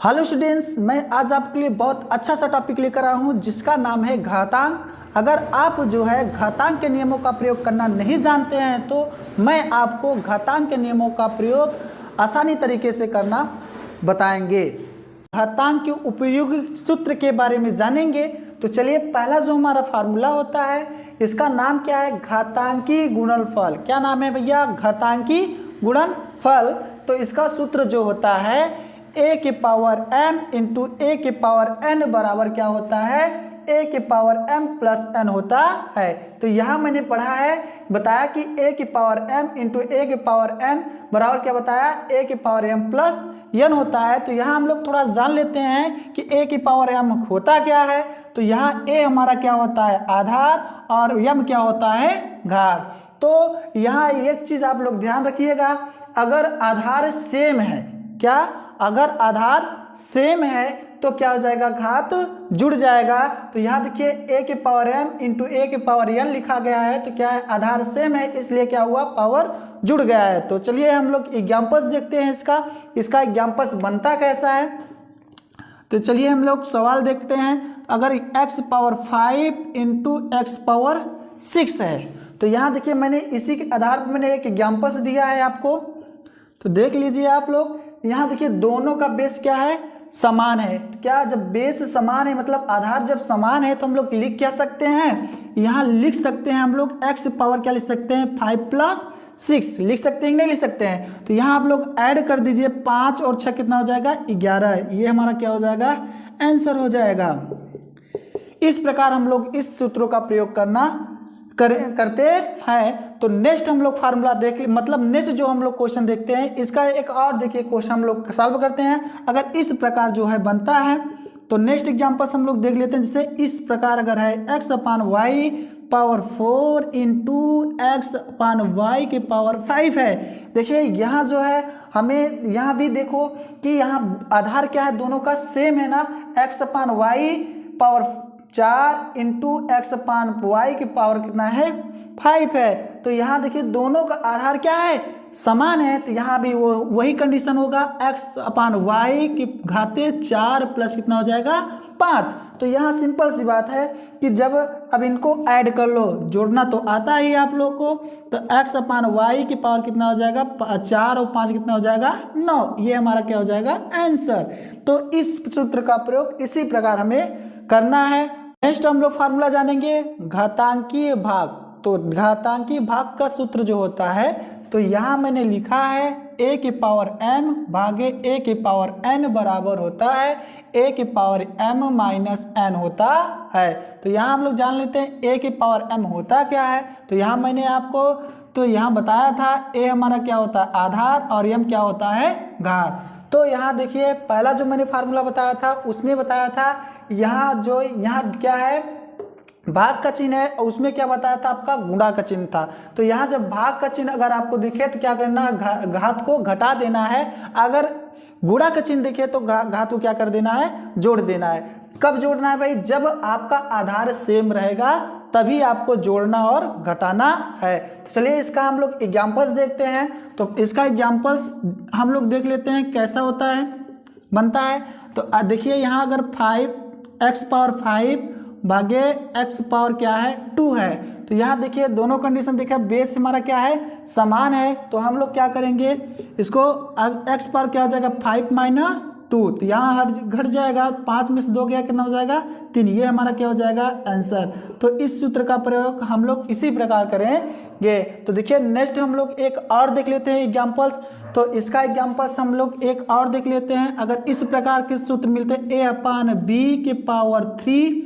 Hello students, मैं आज आपके लिए बहुत अच्छा सा टॉपिक लेकर आया हूँ जिसका नाम है घातांक। अगर आप जो है घातांक के नियमों का प्रयोग करना नहीं जानते हैं तो मैं आपको घातांक के नियमों का प्रयोग आसानी तरीके से करना बताएंगे। घातांक के उपयोगी सूत्र के बारे में जानेंगे। तो चलिए, पहला जो हमारा फार्मूला होता है इसका नाम क्या है? घातांकी गुणनफल। क्या नाम है भैया? घातांकी गुणनफल। तो इसका सूत्र जो होता है a के पावर m इंटू ए के पावर n बराबर क्या होता है? a के पावर m प्लस n होता है। तो यहाँ मैंने पढ़ा है, बताया कि a के पावर m इंटू ए के पावर n बराबर क्या बताया? a के पावर m प्लस n होता है। तो यहाँ हम लोग थोड़ा जान लेते हैं कि a की पावर m होता क्या है। तो यहाँ a हमारा क्या होता है? आधार, और m क्या होता है? घात। तो यहाँ एक चीज आप लोग ध्यान रखिएगा, अगर आधार सेम है, क्या अगर आधार सेम है तो क्या हो जाएगा? घात जुड़ जाएगा। तो यहाँ देखिए a के पावर m इंटू ए के पावर n लिखा गया है। तो क्या है? आधार सेम है, इसलिए क्या हुआ? पावर जुड़ गया है। तो चलिए हम लोग एग्जाम्पल्स देखते हैं इसका एग्जाम्पल्स बनता कैसा है। तो चलिए हम लोग सवाल देखते हैं। अगर x power 5 into x power 6 है तो यहाँ देखिए मैंने इसी के आधार पर मैंने एक एग्जाम्पल्स दिया है आपको। तो देख लीजिए आप लोग, यहाँ देखिए दोनों का बेस क्या है? समान है। क्या जब बेस समान है मतलब आधार जब समान है तो हम लोग लिख क्या सकते हैं? यहाँ लिख सकते हैं हम लोग x पावर क्या लिख सकते हैं? 5 प्लस 6 लिख सकते हैं कि नहीं लिख सकते हैं? तो यहाँ आप लोग ऐड कर दीजिए, 5 और 6 कितना हो जाएगा? 11। ये हमारा क्या हो जाएगा? आंसर हो जाएगा। इस प्रकार हम लोग इस सूत्रों का प्रयोग करते हैं। तो नेक्स्ट हम लोग फार्मूला मतलब नेक्स्ट जो हम लोग क्वेश्चन देखते हैं, इसका एक और देखिए क्वेश्चन हम लोग सॉल्व करते हैं। अगर इस प्रकार जो है बनता है तो नेक्स्ट एग्जांपल्स हम लोग देख लेते हैं। जैसे इस प्रकार अगर है x upon y power 4 into x upon y के पावर 5 है। देखिए यहाँ जो है हमें यहाँ भी देखो कि यहाँ आधार क्या है? दोनों का सेम है ना। x upon y power 4 into x upon y की पावर कितना है? 5 है। तो यहाँ देखिए दोनों का आधार क्या है? समान है। तो यहाँ भी वही कंडीशन होगा, x अपान वाई की घाते 4 प्लस कितना हो जाएगा? 5। तो यहाँ सिंपल सी बात है कि जब अब इनको ऐड कर लो, जोड़ना तो आता ही आप लोग को। तो x अपान वाई की पावर कितना हो जाएगा? 4 और 5 कितना हो जाएगा? 9। ये हमारा क्या हो जाएगा? आंसर। तो इस सूत्र का प्रयोग इसी प्रकार हमें करना है। नेक्स्ट हम लोग फार्मूला जानेंगे घातांकीय भाग। तो घातांकीय भाग का सूत्र जो होता है, तो यहाँ मैंने लिखा है a के पावर m भागे a के पावर n बराबर होता है a के पावर m माइनस n होता है। तो यहाँ हम लोग जान लेते हैं a के पावर m होता क्या है। तो यहाँ मैंने आपको तो यहाँ बताया था a हमारा क्या होता है? आधार, और m क्या होता है? घात। तो यहाँ देखिए पहला जो मैंने फार्मूला बताया था उसमें बताया था यहाँ क्या है? भाग का चिन्ह है, और उसमें क्या बताया था? आपका गुणा का चिन्ह था। तो यहाँ जब भाग का चिन्ह अगर आपको दिखे तो क्या करना? घात को घटा देना है। अगर गुणा का चिन्ह दिखे तो घात को क्या कर देना है? जोड़ देना है। कब जोड़ना है भाई? जब आपका आधार सेम रहेगा तभी आपको जोड़ना और घटाना है। तो चलिए इसका हम लोग एग्जाम्पल्स देखते हैं। तो इसका एग्जाम्पल्स हम लोग देख लेते हैं कैसा होता है, बनता है। तो देखिए यहाँ अगर 5x पावर 5 भागे x पावर क्या है? 2 है। तो यहाँ देखिए दोनों कंडीशन देखिए, बेस हमारा क्या है? समान है। तो हम लोग क्या करेंगे? इसको x पावर क्या हो जाएगा? 5 माइनस 2। तो यहाँ हर घट जाएगा, 5 में से 2 गया, कितना हो जाएगा? 3। ये हमारा क्या हो जाएगा? आंसर। तो इस सूत्र का प्रयोग हम लोग इसी प्रकार करेंगे। तो देखिए नेक्स्ट हम लोग एक और देख लेते हैं एग्जाम्पल्स। तो इसका एग्जाम्पल्स हम लोग एक और देख लेते हैं। अगर इस प्रकार के सूत्र मिलते हैं a अपान b के पावर 3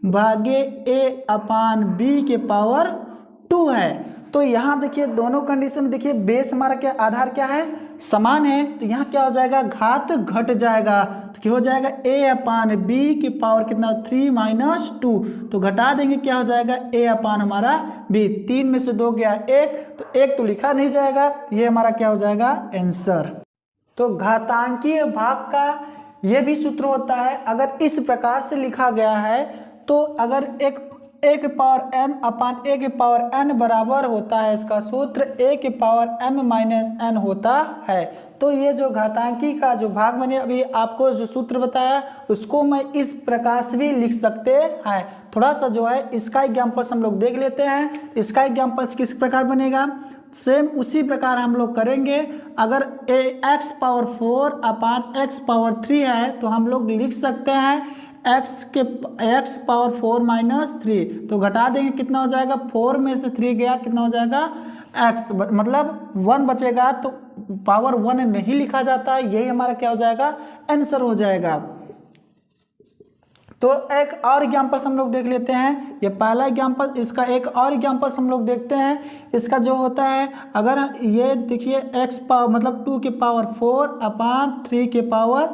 भागे a अपान b के पावर 2 है। तो यहाँ देखिए दोनों कंडीशन में देखिए बेस हमारा क्या? आधार क्या है? समान है। तो यहाँ क्या हो जाएगा? घात घट जाएगा। तो क्या हो जाएगा? a अपान b की पावर कितना? 3 माइनस 2। तो घटा देंगे, क्या हो जाएगा? a अपान हमारा b। 3 में से 2 गया 1, तो 1 तो लिखा नहीं जाएगा। ये हमारा क्या हो जाएगा? आंसर। तो घातांकीय भाग का ये भी सूत्र होता है। अगर इस प्रकार से लिखा गया है तो अगर a के पावर m अपान a के पावर n बराबर होता है, इसका सूत्र a के पावर m माइनस n होता है। तो ये जो घातांकी का जो भाग मैंने अभी आपको जो सूत्र बताया उसको मैं इस प्रकार से भी लिख सकते हैं। थोड़ा सा जो है इसका एग्जाम्पल्स हम लोग देख लेते हैं। इसका एग्जाम्पल्स किस प्रकार बनेगा, सेम उसी प्रकार हम लोग करेंगे। अगर x पावर 4 अपान x पावर 3 है तो हम लोग लिख सकते हैं x पावर 4 माइनस 3, तो घटा देंगे कितना हो जाएगा, 4 में से 3 गया कितना हो जाएगा x, मतलब 1 बचेगा, तो पावर 1 नहीं लिखा जाता है, यही हमारा क्या हो जाएगा, आंसर हो जाएगा। तो एक और एग्जाम्पल्स हम लोग देख लेते हैं। ये पहला एग्जाम्पल, इसका एक और एग्जाम्पल्स हम लोग देखते हैं। इसका जो होता है, अगर ये देखिए x पावर मतलब 2 के पावर 4 अपान 3 के पावर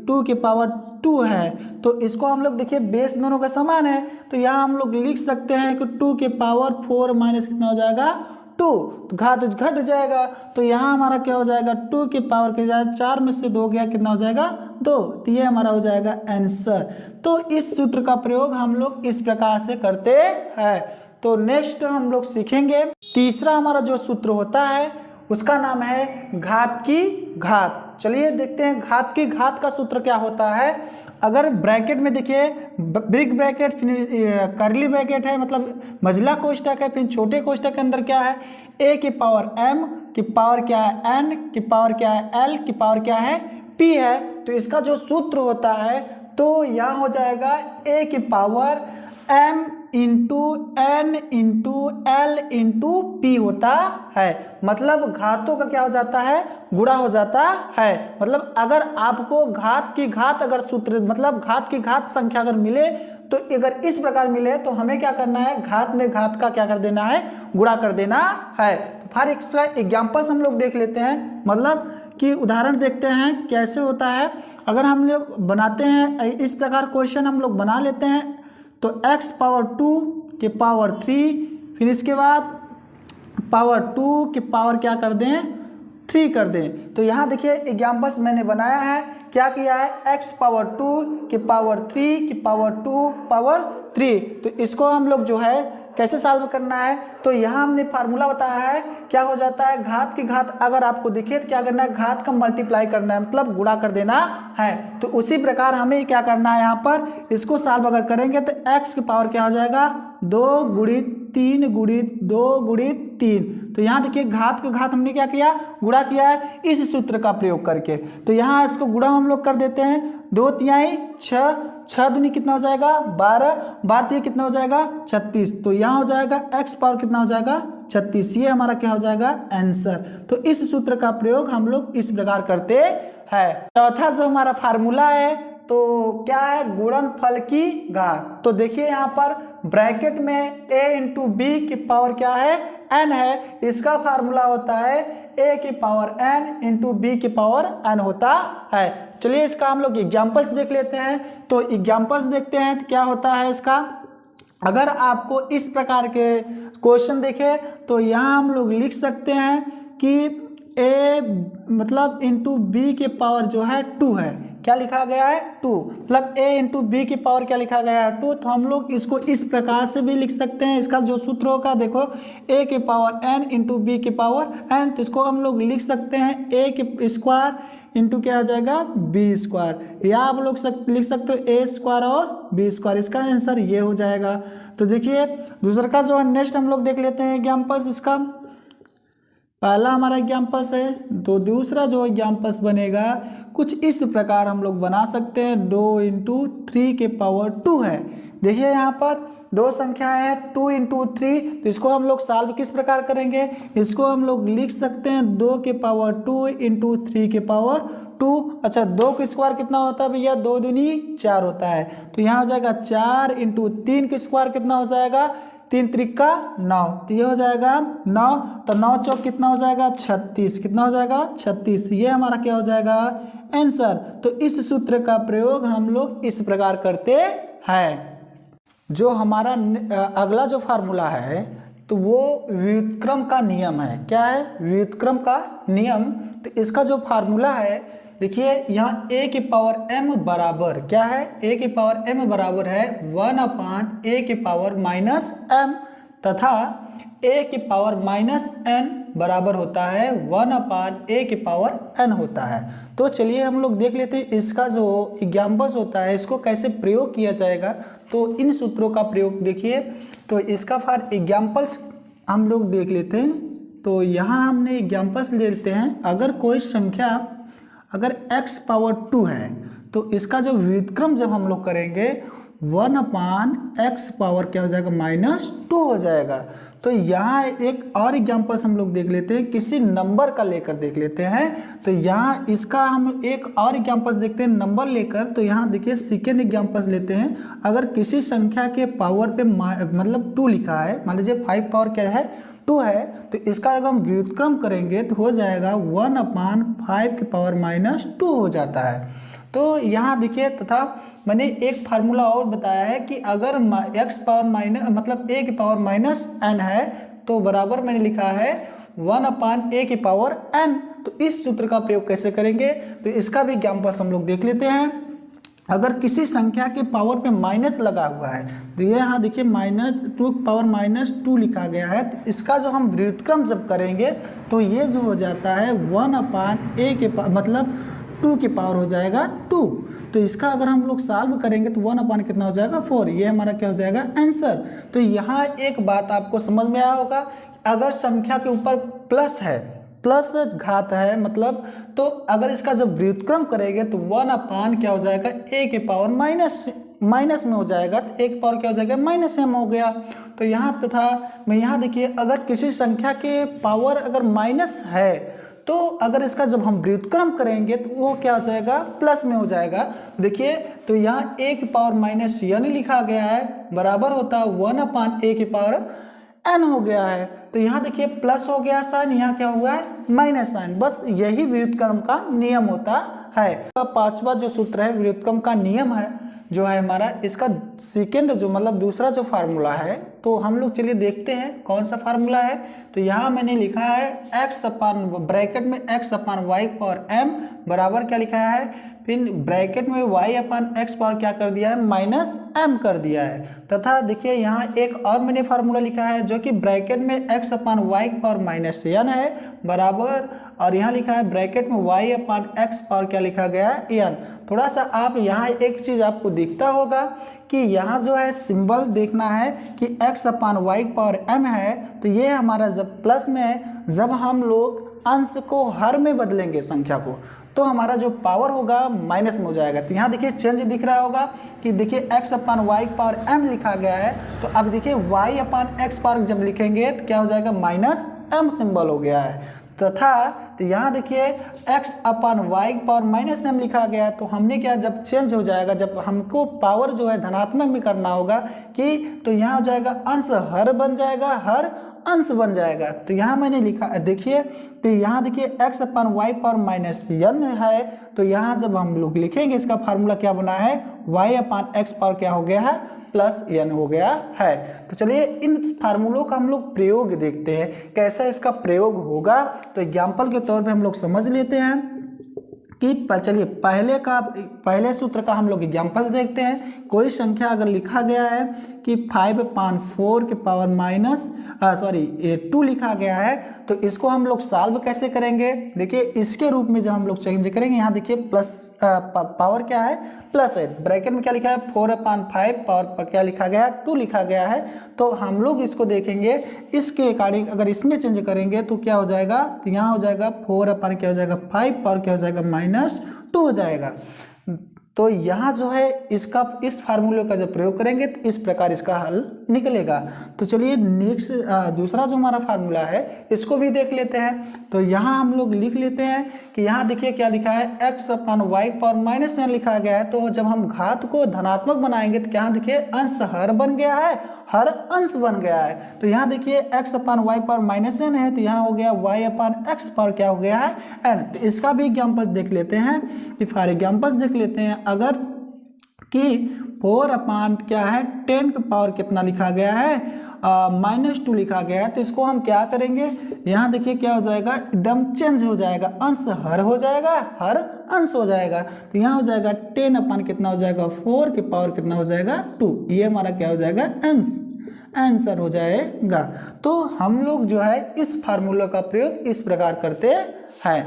2 के पावर 2 है, तो इसको हम लोग देखिए बेस दोनों का समान है, तो यहाँ हम लोग लिख सकते हैं कि 2 के पावर 4 माइनस कितना हो जाएगा 2, तो घात घट जाएगा, तो यहाँ हमारा क्या हो जाएगा 2 की पावर के जाए 4 में से 2 गया कितना हो जाएगा 2, तो ये हमारा हो जाएगा आंसर। तो इस सूत्र का प्रयोग हम लोग इस प्रकार से करते हैं। तो नेक्स्ट हम लोग सीखेंगे तीसरा हमारा जो सूत्र होता है उसका नाम है घात की घात। चलिए देखते हैं घात की घात का सूत्र क्या होता है। अगर ब्रैकेट में देखिए बिग ब्रैकेट फिर करली ब्रैकेट है, मतलब मझला कोष्ठक है, फिर छोटे कोष्ठक के अंदर क्या है, a की पावर m की पावर क्या है n की पावर क्या है l की पावर क्या है p है। तो इसका जो सूत्र होता है तो यहाँ हो जाएगा a की power m into n into l into p होता है, मतलब घातों का क्या हो जाता है, गुणा हो जाता है। मतलब अगर आपको घात की घात अगर सूत्र मतलब घात की घात संख्या अगर मिले तो अगर इस प्रकार मिले तो हमें क्या करना है, घात में घात का क्या कर देना है, गुणा कर देना है। तो फिर इसका एग्जाम्पल्स हम लोग देख लेते हैं, मतलब कि उदाहरण देखते हैं कैसे होता है। अगर हम लोग बनाते हैं इस प्रकार क्वेश्चन हम लोग बना लेते हैं, तो x पावर 2 के पावर 3, फिर इसके बाद पावर 2 की पावर क्या कर दें 3 कर दें। तो यहाँ देखिए एग्जाम्पल्स मैंने बनाया है, क्या किया है, x पावर 2 की पावर 3 की पावर 2 पावर 3। तो इसको हम लोग जो है कैसे सॉल्व करना है, तो यहाँ हमने फार्मूला बताया है, क्या हो जाता है, घात की घात अगर आपको दिखे तो क्या करना है, घात का मल्टीप्लाई करना है, मतलब गुणा कर देना है। तो उसी प्रकार हमें क्या करना है, यहाँ पर इसको सॉल्व अगर करेंगे तो x की पावर क्या हो जाएगा 2 गुणित 3 गुणित 2 गुणित 3। तो यहाँ देखिए घात का घात हमने क्या किया, गुणा किया है इस सूत्र का प्रयोग करके। तो यहाँ इसको गुणा हम लोग कर देते हैं, 2 तिहाई 6, 6 दूनी कितना हो जाएगा 12, 12 तिहाई कितना हो जाएगा 36। तो यहाँ हो जाएगा x पावर कितना हो जाएगा 36, ये हमारा क्या हो जाएगा आंसर। तो इस सूत्र का प्रयोग हम लोग इस प्रकार करते हैं। चौथा जो हमारा फार्मूला है तो क्या है, गुणनफल की घात। तो देखिए यहाँ पर ब्रैकेट में a इंटू बी की पावर क्या है n है, इसका फार्मूला होता है a की पावर n इंटू बी की पावर n होता है। चलिए इसका हम लोग एग्जाम्पल्स देख लेते हैं। तो एग्जाम्पल्स देखते हैं तो क्या होता है इसका, अगर आपको इस प्रकार के क्वेश्चन देखे तो यहाँ हम लोग लिख सकते हैं कि a मतलब इंटू बी के पावर जो है 2 है, क्या लिखा गया है 2, मतलब a इंटू बी की पावर क्या लिखा गया है 2। तो हम लोग इसको इस प्रकार से भी लिख सकते हैं, इसका जो सूत्र होगा देखो a की पावर n इंटू बी की पावर n, तो इसको हम लोग लिख सकते हैं a के स्क्वायर इंटू क्या हो जाएगा बी स्क्वायर, या आप लोग लिख सकते हो a स्क्वायर और बी स्क्वायर, इसका आंसर ये हो जाएगा। तो देखिए दूसरा का जो है नेक्स्ट हम लोग देख लेते हैं एग्जाम्पल्स। इसका पहला हमारा एग्जाम्पल्स है, तो दूसरा जो एग्जाम्पल्स बनेगा कुछ इस प्रकार हम लोग बना सकते हैं, 2 इंटू 3 के पावर 2 है। देखिए यहाँ पर दो संख्या है 2 इंटू 3, तो इसको हम लोग सॉल्व किस प्रकार करेंगे, इसको हम लोग लिख सकते हैं 2 के पावर 2 इंटू 3 के पावर 2। अच्छा 2 का स्क्वायर कितना होता है भैया, 2 दूनी 4 होता है, तो यहाँ हो जाएगा 4 इंटू 3 का स्क्वायर कितना हो जाएगा 3 त्रिका 9, तो ये हो जाएगा 9, तो 9 चौक कितना हो जाएगा 36, कितना हो जाएगा 36, ये हमारा क्या हो जाएगा आंसर। तो इस सूत्र का प्रयोग हम लोग इस प्रकार करते हैं। जो हमारा अगला जो फार्मूला है तो वो व्युत्क्रम का नियम है। क्या है, व्युत्क्रम का नियम। तो इसका जो फार्मूला है देखिए यहाँ a की पावर m बराबर क्या है, a की पावर m बराबर है 1 अपान a की पावर माइनस m, तथा ए की पावर माइनस एन बराबर होता है 1 अपान ए की पावर एन होता है। तो चलिए हम लोग देख लेते हैं इसका जो एग्जाम्पल्स होता है इसको कैसे प्रयोग किया जाएगा। तो इन सूत्रों का प्रयोग देखिए, तो इसका फॉर एग्जाम्पल्स हम लोग देख लेते हैं। तो यहाँ हमने एग्जाम्पल्स ले लेते हैं। अगर कोई संख्या अगर x पावर 2 है तो इसका जो व्युत्क्रम जब हम लोग करेंगे 1 अपान एक्स पावर क्या हो जाएगा -2 हो जाएगा। तो यहाँ एक और एग्जाम्पल्स हम लोग देख लेते हैं, किसी नंबर का लेकर देख लेते हैं। तो यहाँ इसका हम एक और एग्जाम्पल्स देखते हैं नंबर लेकर। तो यहाँ देखिए सेकेंड एग्जाम्पल्स लेते हैं। अगर किसी संख्या के पावर पे मतलब 2 लिखा है, मान लीजिए 5 पावर क्या है 2 है, तो इसका अगर हम व्युत्क्रम करेंगे तो हो जाएगा 1 अपान 5 की पावर -2 हो जाता है। तो यहाँ देखिए, तथा मैंने एक फार्मूला और बताया है कि अगर x पावर माइनस मतलब a की पावर -n है तो बराबर मैंने लिखा है 1 अपान a की पावर n। तो इस सूत्र का प्रयोग कैसे करेंगे, तो इसका भी एग्जाम्पल्स हम लोग देख लेते हैं। अगर किसी संख्या के पावर पे माइनस लगा हुआ है, तो ये यहाँ देखिए -2 की पावर -2 लिखा गया है। तो इसका जो हम व्युत्क्रम जब करेंगे तो ये जो हो जाता है 1 अपान a के मतलब 2 की पावर हो जाएगा 2। तो इसका अगर हम लोग सॉल्व करेंगे तो 1 अपान कितना हो जाएगा 4। ये हमारा क्या हो जाएगा आंसर। तो यहाँ एक बात आपको समझ में आया होगा, अगर संख्या के ऊपर प्लस है, प्लस घात है मतलब, तो अगर इसका जब व्युत्क्रम करेंगे तो 1 अपान क्या हो जाएगा a के पावर माइनस में हो जाएगा। तो एक पावर क्या हो जाएगा -m हो गया। तो यहाँ तथा मैं यहाँ देखिए, अगर किसी संख्या के पावर अगर माइनस है तो अगर इसका जब हम व्युत्क्रम करेंगे तो वो क्या हो जाएगा प्लस में हो जाएगा। देखिए, तो यहाँ a की पावर -n लिखा गया है बराबर होता है 1 अपान a की पावर n हो गया है। तो यहाँ देखिए प्लस हो गया साइन, यहाँ क्या हुआ है माइनस साइन। बस यही व्युत्क्रम का नियम होता है। पांचवा जो सूत्र है व्युत्क्रम का नियम है जो है हमारा, इसका सेकेंड जो मतलब दूसरा जो फार्मूला है, तो हम लोग चलिए देखते हैं कौन सा फार्मूला है। तो यहाँ मैंने लिखा है x अपान ब्रैकेट में x upon y power m बराबर क्या लिखा है, फिर ब्रैकेट में y अपान x पावर क्या कर दिया है -m कर दिया है। तथा देखिए यहाँ एक और मैंने फार्मूला लिखा है जो कि ब्रैकेट में x upon y power -n है बराबर, और यहाँ लिखा है ब्रैकेट में y अपान x पावर क्या लिखा गया है n। थोड़ा सा आप यहाँ एक चीज़ आपको दिखता होगा कि यहाँ जो है सिंबल देखना है कि x upon y power m है, तो ये हमारा जब प्लस में है, जब हम लोग अंश को हर में बदलेंगे संख्या को तो हमारा जो पावर होगा माइनस में हो जाएगा। तो यहाँ देखिए चेंज दिख रहा होगा कि देखिए x upon y power m लिखा गया है। तो अब देखिए y अपान x पावर जब लिखेंगे तो क्या हो जाएगा -m सिंबल हो गया है। तथा तो यहाँ देखिए x upon y power -m लिखा गया है। तो हमने क्या जब चेंज हो जाएगा, जब हमको पावर जो है धनात्मक में करना होगा कि तो यहाँ हो जाएगा अंश हर बन जाएगा, हर अंश बन जाएगा। तो यहाँ मैंने लिखा देखिए, तो यहाँ देखिए x upon y power -n है। तो यहाँ जब हम लोग लिखेंगे इसका फार्मूला क्या बना है y अपान x पावर क्या हो गया है +n हो गया है। तो चलिए इन फार्मूलों का हम लोग प्रयोग देखते हैं कैसा इसका प्रयोग होगा। तो एग्जाम्पल के तौर पे हम लोग समझ लेते हैं कि चलिए पहले सूत्र का हम लोग एग्जाम्पल्स देखते हैं। कोई संख्या अगर लिखा गया है कि 5 अपान 4 के पावर 2 लिखा गया है, तो इसको हम लोग सॉल्व कैसे करेंगे। देखिए इसके रूप में जब हम लोग चेंज करेंगे, यहाँ देखिए प्लस पावर क्या है प्लस है, ब्रैकेट में क्या लिखा है 4 अपान 5 पावर पर क्या लिखा गया है 2 लिखा गया है। तो हम लोग इसको देखेंगे इसके अकॉर्डिंग, अगर इसमें चेंज करेंगे तो क्या हो जाएगा, तो यहाँ हो जाएगा 4 अपान क्या हो जाएगा 5 पावर क्या हो जाएगा -2 हो जाएगा। तो यहाँ जो है इसका इस फार्मूले का जब प्रयोग करेंगे तो इस प्रकार इसका हल निकलेगा। तो चलिए नेक्स्ट दूसरा जो हमारा फार्मूला है इसको भी देख लेते हैं। तो यहाँ हम लोग लिख लेते हैं कि यहाँ देखिए क्या लिखा है x upon y power -n लिखा गया है। तो जब हम घात को धनात्मक बनाएंगे तो क्या देखिए अंश हर बन गया है, हर अंश बन गया है। तो यहाँ देखिए x upon y power -n है, तो यहाँ हो गया y अपान x पावर क्या हो गया है n। तो इसका भी एग्जाम्पल देख लेते हैं कि फॉर एग्जाम्पल्स देख लेते हैं। अगर कि 4 अपान क्या है 10 का पावर कितना लिखा गया है -2 लिखा गया है, तो इसको हम क्या करेंगे, यहाँ देखिए क्या हो जाएगा एकदम चेंज हो जाएगा, अंश हर हो जाएगा, हर अंश हो जाएगा। तो यहाँ हो जाएगा 10 अपान कितना हो जाएगा 4 के पावर कितना हो जाएगा 2, ये हमारा क्या हो जाएगा आंसर हो जाएगा। तो हम लोग जो है इस फार्मूला का प्रयोग इस प्रकार करते हैं।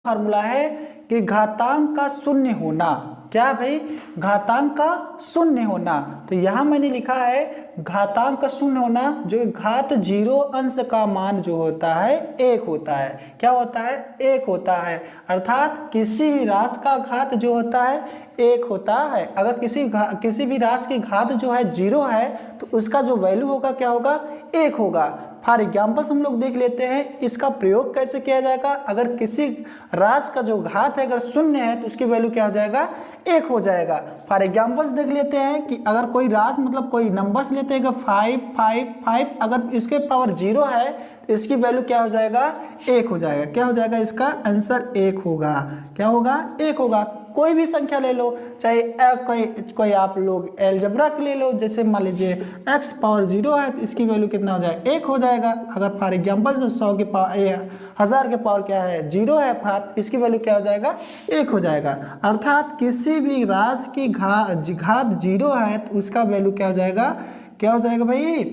फार्मूला है कि घातांक का शून्य होना। क्या भाई? घातांक का शून्य होना। तो यहाँ मैंने लिखा है घातांक का शून्य होना, जो घात 0 अंश का मान जो होता है 1 होता है। क्या होता है? 1 होता है। अर्थात किसी भी राशि का घात जो होता है 1 होता है। अगर किसी भी राशि की घात जो है 0 है तो उसका जो वैल्यू होगा क्या होगा? 1 होगा। फॉर एग्जाम्पल हम लोग देख लेते हैं इसका प्रयोग कैसे किया जाएगा। अगर किसी राशि का जो घात है अगर शून्य है तो उसकी वैल्यू क्या हो जाएगा? 1 हो जाएगा। फॉर एग्जाम्पल्स देख लेते हैं कि अगर कोई राशि मतलब कोई नंबर्स लेते हैं 5 5 5, अगर इसके पावर 0 है तो इसकी वैल्यू क्या हो जाएगा? 1 हो जाएगा। क्या हो जाएगा? इसका आंसर 1 होगा। क्या होगा? 1 होगा। कोई भी संख्या ले लो, चाहे कोई आप लोग एलजेब्रा ले लो, जैसे मान लीजिए x पावर 0 है तो इसकी वैल्यू कितना हो जाएगा? 1 हो जाएगा। अगर फॉर एग्जाम्पल 100 के पावर 1000 के पावर क्या है? 0 है, इसकी वैल्यू क्या हो जाएगा? 1 हो जाएगा। अर्थात किसी भी राशि की घात 0 है तो उसका वैल्यू क्या हो जाएगा? क्या हो जाएगा भाई?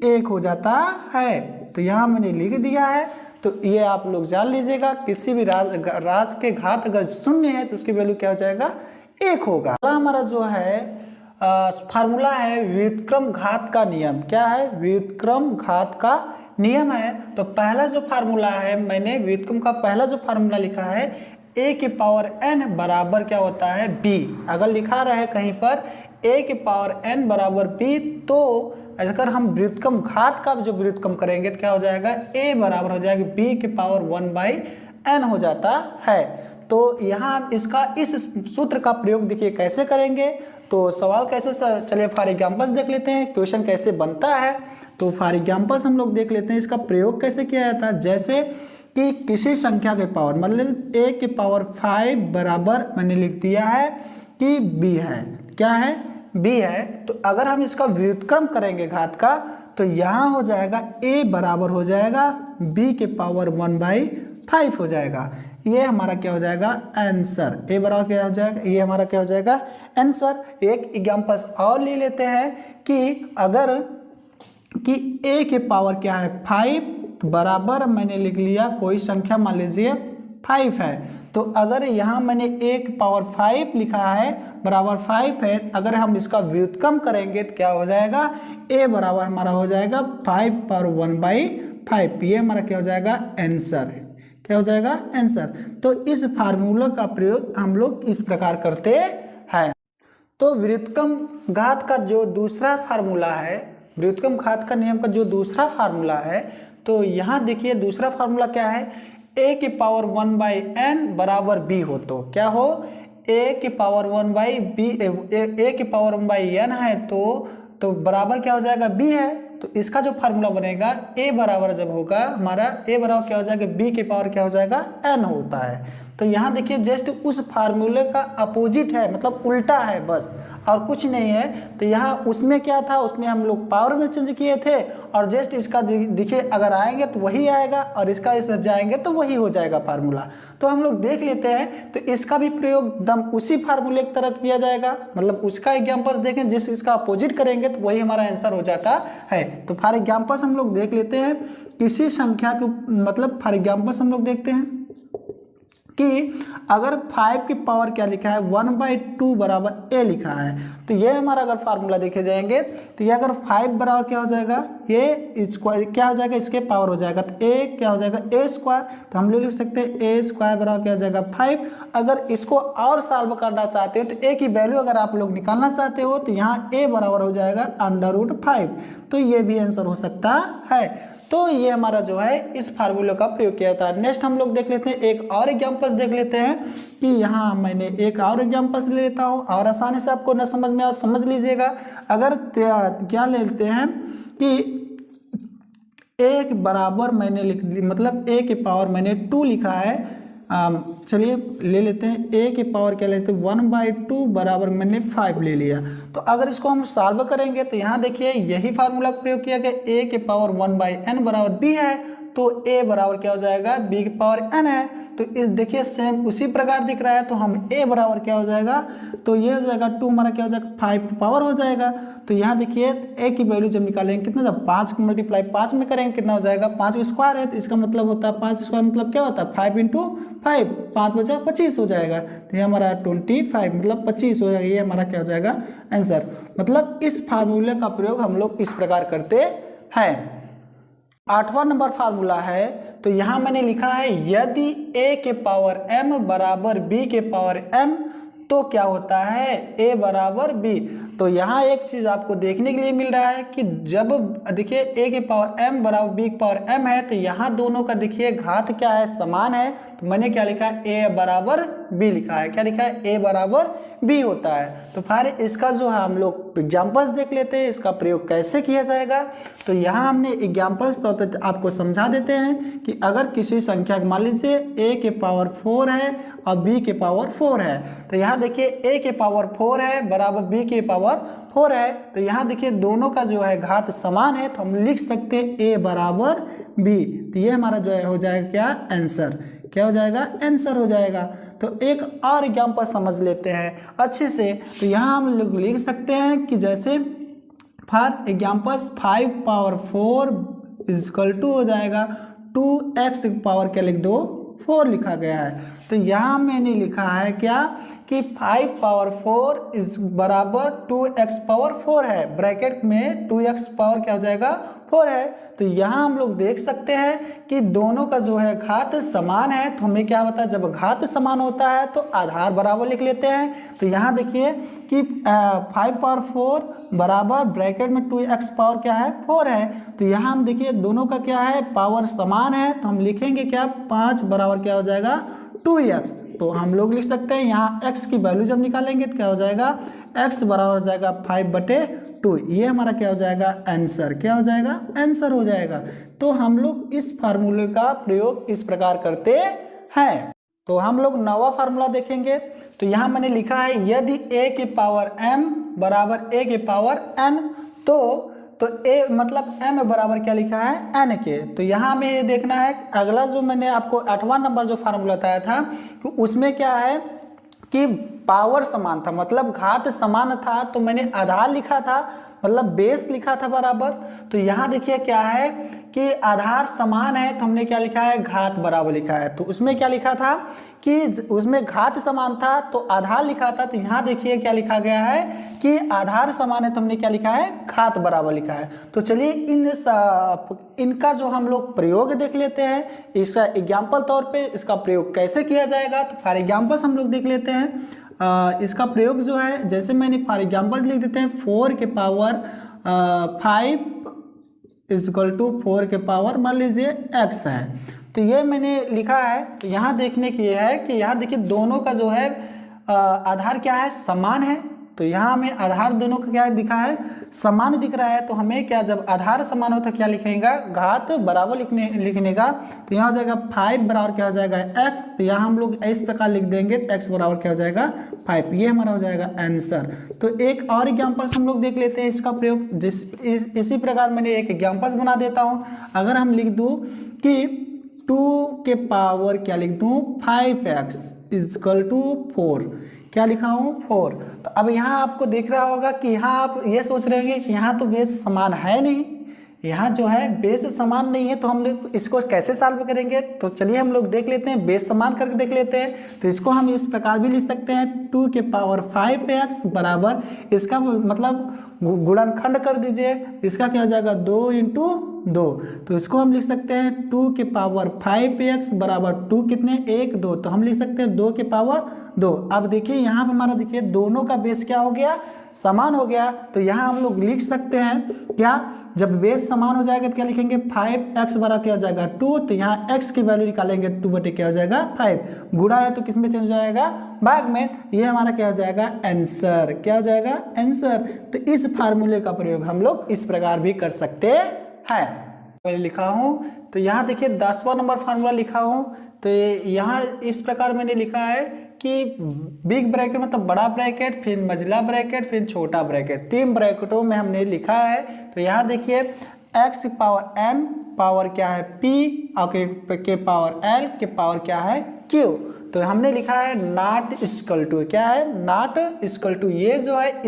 1 हो जाता है। तो यहाँ मैंने लिख दिया है। तो ये आप लोग जान लीजिएगा, किसी भी राशि के घात अगर शून्य है तो उसकी वैल्यू क्या हो जाएगा? 1 होगा। हमारा जो है फार्मूला है व्युत्क्रम घात का नियम। क्या है? व्युत्क्रम घात का नियम है। तो पहला जो फार्मूला है, मैंने व्युत्क्रम का पहला जो फार्मूला लिखा है a की पावर n बराबर क्या होता है? b। अगर लिखा रहे कहीं पर a की पावर n बराबर b, तो अगर हम व्युत्क्रम घात का जो व्युत्क्रम करेंगे तो क्या हो जाएगा? a बराबर हो जाएगा b की पावर 1/n हो जाता है। तो यहाँ हम इसका इस सूत्र का प्रयोग देखिए कैसे करेंगे। तो सवाल कैसे, चलिए फॉर एग्जाम्पल्स देख लेते हैं क्वेश्चन कैसे बनता है। तो फॉर एग्जाम्पल्स हम लोग देख लेते हैं इसका प्रयोग कैसे किया जाता है। जैसे कि किसी संख्या के पावर मतलब a की पावर 5 बराबर मैंने लिख दिया है कि b है। क्या है? b है। तो अगर हम इसका व्युत्क्रम करेंगे घात का तो यहाँ हो जाएगा a बराबर हो जाएगा b के पावर 1/5 हो जाएगा। ये हमारा क्या हो जाएगा? आंसर। a बराबर क्या हो जाएगा? ये हमारा क्या हो जाएगा? आंसर। एक एग्जाम्पल और ले लेते हैं कि अगर कि a के पावर क्या है? 5 बराबर मैंने लिख लिया कोई संख्या मान लीजिए 5 है। तो अगर यहाँ मैंने a की पावर 5 लिखा है बराबर 5 है, अगर हम इसका व्युत्क्रम करेंगे तो क्या हो जाएगा? a बराबर हमारा हो जाएगा 5 पर 1/5। ये हमारा क्या हो जाएगा? आंसर। क्या हो जाएगा? आंसर। तो इस फार्मूला का प्रयोग हम लोग इस प्रकार करते हैं। तो व्युत्क्रम घात का जो दूसरा फार्मूला है, व्युत्क्रम घात का नियम का जो दूसरा फार्मूला है, तो यहाँ देखिए दूसरा फार्मूला क्या है? a की पावर 1/n बराबर b हो। तो क्या हो? a की पावर 1/b, a की पावर 1/n है तो बराबर क्या हो जाएगा? b है। तो इसका जो फार्मूला बनेगा a बराबर जब होगा हमारा a बराबर क्या हो जाएगा? b की पावर क्या हो जाएगा? n होता है। तो यहाँ देखिए जस्ट उस फार्मूले का अपोजिट है, मतलब उल्टा है बस, और कुछ नहीं है। तो यहाँ उसमें क्या था? उसमें हम लोग पावर में चेंज किए थे और जस्ट इसका देखिए अगर आएंगे तो वही आएगा और इसका इस जाएंगे तो वही हो जाएगा फार्मूला। तो हम लोग देख लेते हैं। तो इसका भी प्रयोग एकदम उसी फार्मूले की तरह किया जाएगा, मतलब उसका एग्जाम्पल्स देखें जिस इसका अपोजिट करेंगे तो वही हमारा आंसर हो जाता है। तो फॉर एग्जाम्पल्स हम लोग देख लेते हैं किसी संख्या के, मतलब फॉर एग्जाम्पल्स हम लोग देखते हैं कि अगर 5 की पावर क्या लिखा है? 1/2 बराबर a लिखा है। तो ये हमारा अगर फार्मूला देखे जाएंगे तो ये अगर 5 बराबर क्या हो जाएगा? ये स्क्वायर क्या हो जाएगा? इसके पावर हो जाएगा। तो a क्या हो जाएगा? a square. तो हम लोग लिख सकते हैं a स्क्वायर बराबर क्या हो जाएगा? 5। अगर इसको और सॉल्व करना चाहते हो तो a की वैल्यू अगर आप लोग निकालना चाहते हो तो यहाँ a बराबर हो जाएगा √5। तो ये भी आंसर हो सकता है। तो ये हमारा जो है इस फार्मूले का प्रयोग किया था। नेक्स्ट हम लोग देख लेते हैं, एक और एग्जाम्पल्स देख लेते हैं कि यहाँ मैंने एक और एग्जाम्पल्स ले लेता हूँ और आसानी से आपको न समझ में और समझ लीजिएगा। अगर क्या लेते हैं कि एक बराबर मैंने लिख ली, मतलब a की पावर मैंने 2 लिखा है। चलिए ले लेते हैं a की पावर क्या लेते हैं? 1/2 बराबर मैंने 5 ले लिया। तो अगर इसको हम सॉल्व करेंगे तो यहाँ देखिए यही फार्मूला का प्रयोग किया गया। a की पावर 1/n बराबर b है। तो a बराबर क्या हो जाएगा? b की पावर n है। तो इस देखिए सेम उसी प्रकार दिख रहा है, तो हम a बराबर क्या हो जाएगा, तो ये हो जाएगा 2 हमारा क्या हो जाएगा 5 पावर हो जाएगा। तो यहाँ देखिए a की वैल्यू जब निकालेंगे कितना, जब 5 को मल्टीप्लाई 5 में करेंगे कितना हो जाएगा, 5 स्क्वायर है, तो इसका मतलब होता है 5 स्क्वायर मतलब क्या होता है 5 इंटू 5, 5 बचा 25 हो जाएगा। तो ये हमारा 25 मतलब 25 हो जाएगा, ये हमारा क्या हो जाएगा आंसर। मतलब इस फार्मूले का प्रयोग हम लोग इस प्रकार करते हैं। 8वां नंबर फार्मूला है, तो यहाँ मैंने लिखा है यदि a के पावर m बराबर b के पावर m तो क्या होता है a बराबर b। तो यहाँ एक चीज आपको देखने के लिए मिल रहा है कि जब देखिए a के पावर m बराबर b के पावर m है, तो यहाँ दोनों का देखिए घात क्या है, समान है। तो मैंने क्या लिखा है a बराबर b लिखा है, क्या लिखा है a बराबर b होता है। तो फिर इसका जो है हम लोग एग्जाम्पल्स देख लेते हैं, इसका प्रयोग कैसे किया जाएगा। तो यहाँ हमने एग्जाम्पल्स तौर पर आपको समझा देते हैं कि अगर किसी संख्या मान लीजिए a के पावर 4 है और b के पावर 4 है, तो यहाँ देखिए a के पावर 4 है बराबर b के पावर 4 है, तो यहाँ देखिए दोनों का जो है घात समान है, तो हम लिख सकते हैं a बराबर b। तो ये हमारा जो है हो जाएगा क्या आंसर, क्या हो जाएगा आंसर हो जाएगा। तो एक और एग्जाम्पल समझ लेते हैं अच्छे से। तो यहाँ हम लोग लिख सकते हैं कि जैसे for examples 5 power 4 is equal to हो जाएगा 2x पावर क्या लिख दो 4 लिखा गया है। तो यहाँ मैंने लिखा है क्या कि 5 पावर 4 इज बराबर 2x पावर 4 है, ब्रैकेट में 2x पावर क्या हो जाएगा 4 है। तो यहाँ हम लोग देख सकते हैं कि दोनों का जो है घात समान है। तो हमें क्या होता है, जब घात समान होता है तो आधार बराबर लिख लेते हैं। तो यहाँ देखिए कि 5 पावर 4 बराबर ब्रैकेट में 2x पावर क्या है 4 है। तो यहाँ हम देखिए दोनों का क्या है पावर समान है, तो हम लिखेंगे क्या 5 बराबर क्या हो जाएगा 2x। तो हम लोग लिख सकते हैं यहाँ x की वैल्यू जब निकालेंगे तो क्या हो जाएगा x बराबर हो जाएगा 5/2। ये हमारा क्या हो जाएगा आंसर, क्या हो जाएगा आंसर हो जाएगा। तो हम लोग इस फार्मूले का प्रयोग इस प्रकार करते हैं। तो हम लोग नवा फार्मूला देखेंगे। तो यहाँ मैंने लिखा है यदि a के पावर m बराबर a के पावर n तो a मतलब m बराबर क्या लिखा है n के। तो यहाँ हमें ये देखना है अगला जो मैंने आपको 8वां नंबर जो फार्मूला बताया था तो उसमें क्या है कि पावर समान था, मतलब घात समान था, तो मैंने आधार लिखा था मतलब बेस लिखा था बराबर। तो यहाँ देखिए क्या है कि आधार समान है, तो हमने क्या लिखा है घात बराबर लिखा है। तो उसमें क्या लिखा था कि उसमें घात समान था तो आधार लिखा था। तो यहाँ देखिए क्या लिखा गया है कि आधार समान है, तो हमने क्या लिखा है घात बराबर लिखा है। तो चलिए इनका जो हम लोग प्रयोग देख लेते हैं, इसका एग्जाम्पल तौर पे इसका प्रयोग कैसे किया जाएगा। तो फॉर एग्जाम्पल्स हम लोग देख लेते हैं। इसका प्रयोग जो है जैसे मैंने फॉर एग्जाम्पल्स लिख देते हैं 4 के पावर 5 इजकल टू 4 के पावर मान लीजिए x है। तो ये मैंने लिखा है। तो यहाँ देखने की है कि यहाँ देखिए दोनों का जो है आधार क्या है समान है। तो यहाँ हमें आधार दोनों का क्या दिखा है समान दिख रहा है। तो हमें क्या जब आधार समान हो तो क्या लिखेगा घात बराबर लिखने का। तो यहाँ हो जाएगा 5 बराबर क्या हो जाएगा x। तो यहाँ हम लोग इस प्रकार लिख देंगे तो x बराबर क्या हो जाएगा 5। ये हमारा हो जाएगा आंसर। तो एक और एग्जाम्पल्स हम लोग देख लेते हैं इसका प्रयोग। इसी प्रकार मैंने एक एग्जाम्पल्स बना देता हूँ। अगर हम लिख दूँ कि 2 के पावर क्या लिख दूँ 5x इजकल टू 4, क्या लिखा हूँ 4। तो अब यहाँ आपको दिख रहा होगा कि यहाँ आप ये सोच रहे होंगे कि यहाँ तो बेस समान है नहीं, यहाँ जो है बेस समान नहीं है, तो हम लोग इसको कैसे सॉल्व करेंगे। तो चलिए हम लोग देख लेते हैं, बेस समान करके देख लेते हैं। तो इसको हम इस प्रकार भी लिख सकते हैं 2 के पावर 5x बराबर इसका मतलब गुणनखंड कर दीजिए, इसका क्या हो जाएगा 2 इंटू 2। तो इसको हम लिख सकते हैं 2 के पावर 5x बराबर 2 कितने 1 2। तो हम लिख सकते हैं 2 के पावर 2। अब देखिए यहाँ पर हमारा देखिए दोनों का बेस क्या हो गया समान हो गया। तो यहाँ हम लोग लिख सकते हैं क्या जब बेस समान हो जाएगा तो क्या लिखेंगे 5x बराबर क्या हो जाएगा 2। तो यहाँ x की वैल्यू निकालेंगे 2 बटे क्या हो जाएगा 5। गुणा है तो किस में चेंज हो जाएगा भाग में। ये हमारा क्या हो जाएगा आंसर, क्या हो जाएगा आंसर। तो इस फार्मूले का प्रयोग हम लोग इस प्रकार भी कर सकते हैं। मैंने लिखा हूँ तो यहाँ देखिए 10वां नंबर फार्मूला लिखा हूँ। तो यहाँ इस प्रकार मैंने लिखा है कि बिग ब्रैकेट मतलब बड़ा ब्रैकेट, फिर मझला ब्रैकेट, फिर छोटा ब्रैकेट, 3 ब्रैकेटों में हमने लिखा है। तो यहाँ देखिए x पावर n पावर क्या है p के पावर l के पावर क्या है q। तो हमने लिखा है नॉट इक्वल टू, क्या है नॉट इक्वल टू, ये जो है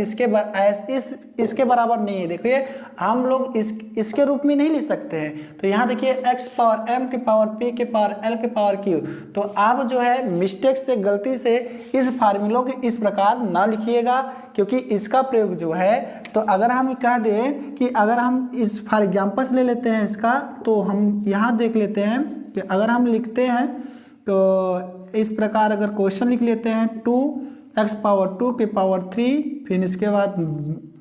इसके बराबर नहीं है। देखिए हम लोग इसके रूप में नहीं लिख सकते हैं। तो यहाँ देखिए x पावर m के पावर p के पावर l के पावर q। तो आप जो है मिस्टेक से, गलती से इस फार्मूलों को इस प्रकार ना लिखिएगा, क्योंकि इसका प्रयोग जो है, तो अगर हम कह दें कि अगर हम इस फॉर एग्जाम्पल ले लेते हैं इसका, तो हम यहाँ देख लेते हैं कि अगर हम लिखते हैं तो इस प्रकार अगर क्वेश्चन लिख लेते हैं 2x पावर 2 के पावर 3, फिर इसके बाद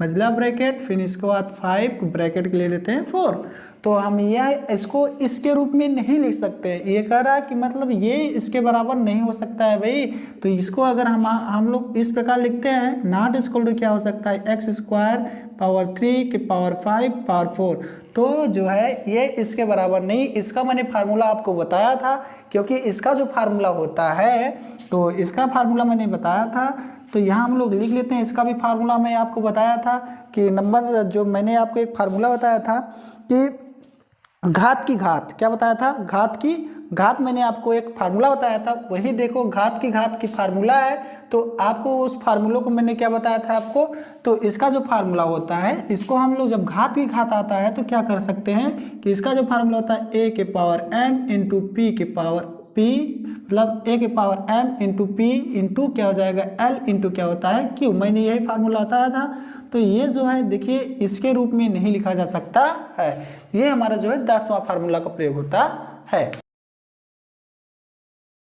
मजला ब्रैकेट, फिर इसके बाद 5 ब्रैकेट ले लेते हैं 4। तो हम यह इसको इसके रूप में नहीं लिख सकते हैं। ये कह रहा है कि मतलब ये इसके बराबर नहीं हो सकता है भाई। तो इसको अगर हम लोग इस प्रकार लिखते हैं, नॉट इक्वल टू क्या हो सकता है x स्क्वायर पावर 3 के पावर 5 पावर 4। तो जो है ये इसके बराबर नहीं। इसका मैंने फार्मूला आपको बताया था, क्योंकि इसका जो फार्मूला होता है, तो इसका फार्मूला मैंने बताया था। तो यहाँ हम लोग लिख लेते हैं, इसका भी फार्मूला मैं आपको बताया था कि नंबर जो मैंने आपको एक फार्मूला बताया था कि घात की घात, क्या बताया था, घात की घात मैंने आपको एक फार्मूला बताया था। वही देखो घात की फार्मूला है। तो आपको उस फार्मूलों को मैंने क्या बताया था आपको, तो इसका जो फार्मूला होता है, इसको हम लोग जब घात की घात आता है तो क्या कर सकते हैं कि इसका जो फार्मूला होता है a के पावर m इंटू p के पावर p, मतलब a के power m into p into क्या हो जाएगा l इंटू क्या होता है q। मैंने यही फार्मूला बताया था। तो ये जो है देखिए इसके रूप में नहीं लिखा जा सकता है। ये हमारा जो है 10वां फार्मूला का प्रयोग होता है।